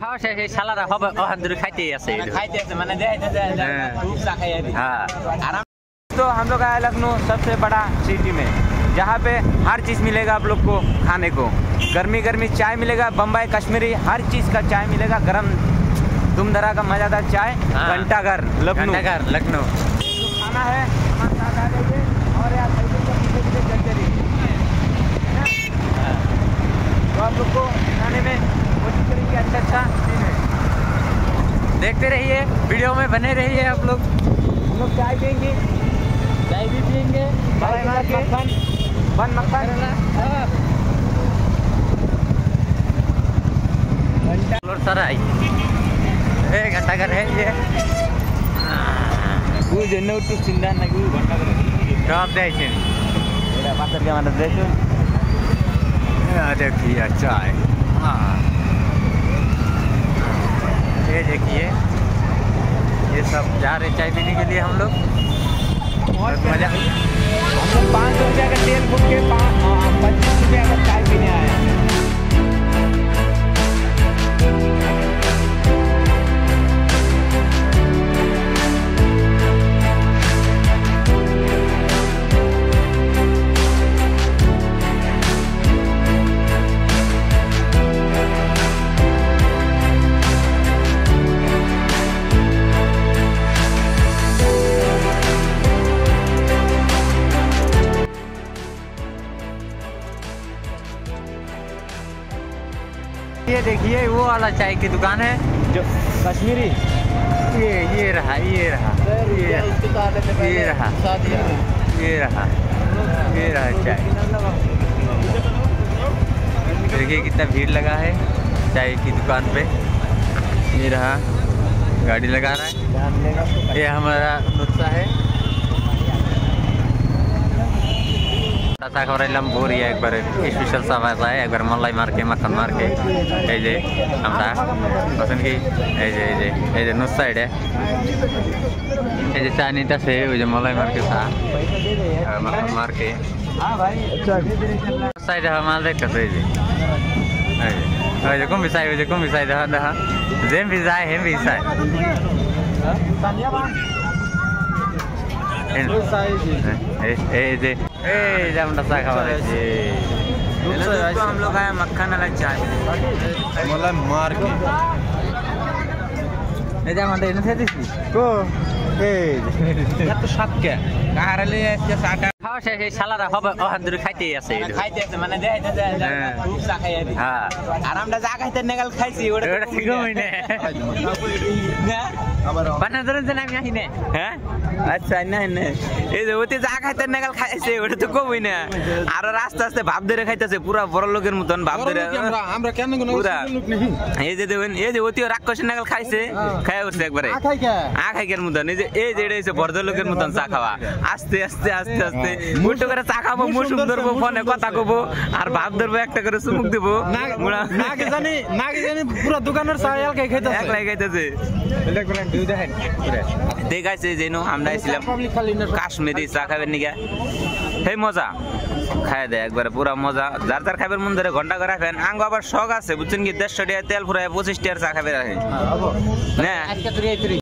খাওয়া শেষ এই শালারা হবে ওখান ধরে খাইতেই আছে মানে तो हम लोग आए लखनऊ सबसे बड़ा सिटी में, जहाँ पे हर चीज़ मिलेगा आप लोग को खाने को। गर्मी गर्मी चाय मिलेगा, बम्बई कश्मीरी हर चीज़ का चाय मिलेगा, गरम धुमधरा का मज़ेदार चाय। घंटाघर लखनऊ खाना है और यार तो आप लोग को खाने में कोशिश करेंगे अच्छा सीन है। देखते रहिए, वीडियो में बने रहिए आप लोग। हम लोग चाय पियेंगे, चाय भी पियेंगे, बन मक्खन सराय घंटाघर है ये। चिंता ना घंटाघर देखिए चाय। ये देखिए ये सब जा रहे चाय पीने के लिए हम लोग। बहुत मजा। हम लोग 500 रुपये का तेल फूक के 25 रुपये का चाय पीने आए हैं। ये देखिए वो वाला चाय की दुकान है जो कश्मीरी। ये रहा ये रहा चाय। देखिए कितना भीड़ लगा है चाय की दुकान पे। ये रहा गाड़ी लगा रहा है, ये हमारा नुस्खा है। खबर बोरी एक बार स्पेशल सब आता है, एक बार मलाई मार के मक्खन मार के আমরা পছন্দ কি এই যে নুস সাইডে এই যে চাইনিটা সে ওই যে मलाई मार के था मक्खन मार के। हां भाई साइड हमारा देखते है कौन भी साइड है जेम भी जाए हम भी साइड हम लोग आए मक्खन वाला चाय मलाई मार के। খাওয়া শেষ এই শালারা হবে ওখান ধরে খাইতেই আছে মানে আর আমরা যা খাইতে নেগাল খাইছি ওটা ঠিক হইনে বানা ধরেন যে আমি আহিনে। হ্যাঁ আচ্ছা না না এই যে ওতে যা খাইতে নেগাল খাইছে ওটা তো কমই না, আর আস্তে আস্তে ভাব ধরে খাইতেছে পুরা বড় লোকের মতন ভাব ধরে। আমরা কেন এই যে দেখেন এই যে ওতিও রাক্ষসের নেগাল খাইছে, খাইয়া উঠছে একবারে আখাইকের মতন। এই যে এটা হচ্ছে ভদ্র লোকের মতন চা খাওয়া। আস্তে আস্তে আস্তে আস্তে মুঠো করে চা খাবো, মুসুম ধরবো, ফোনে কথা কবো আর ভাব ধরবো, একটা করে চুমুক দেবো। পুরো দোকানের চা একলাই খাইতেছে। দেখাইছে যেন আমরা ছিলাম কাশ্মীরি চা খাবেন নিকা, সেই মজা খাই দেয় একবারে পুরা মজা। যার যার খাবেন মন ধরে ঘন্টা করে খাবেন। আঙ্গ আবার শখ আছে বুঝছেন কি, 150 টাকা তেল ফুরায় 25 টাকার চা খাবে রাখে না।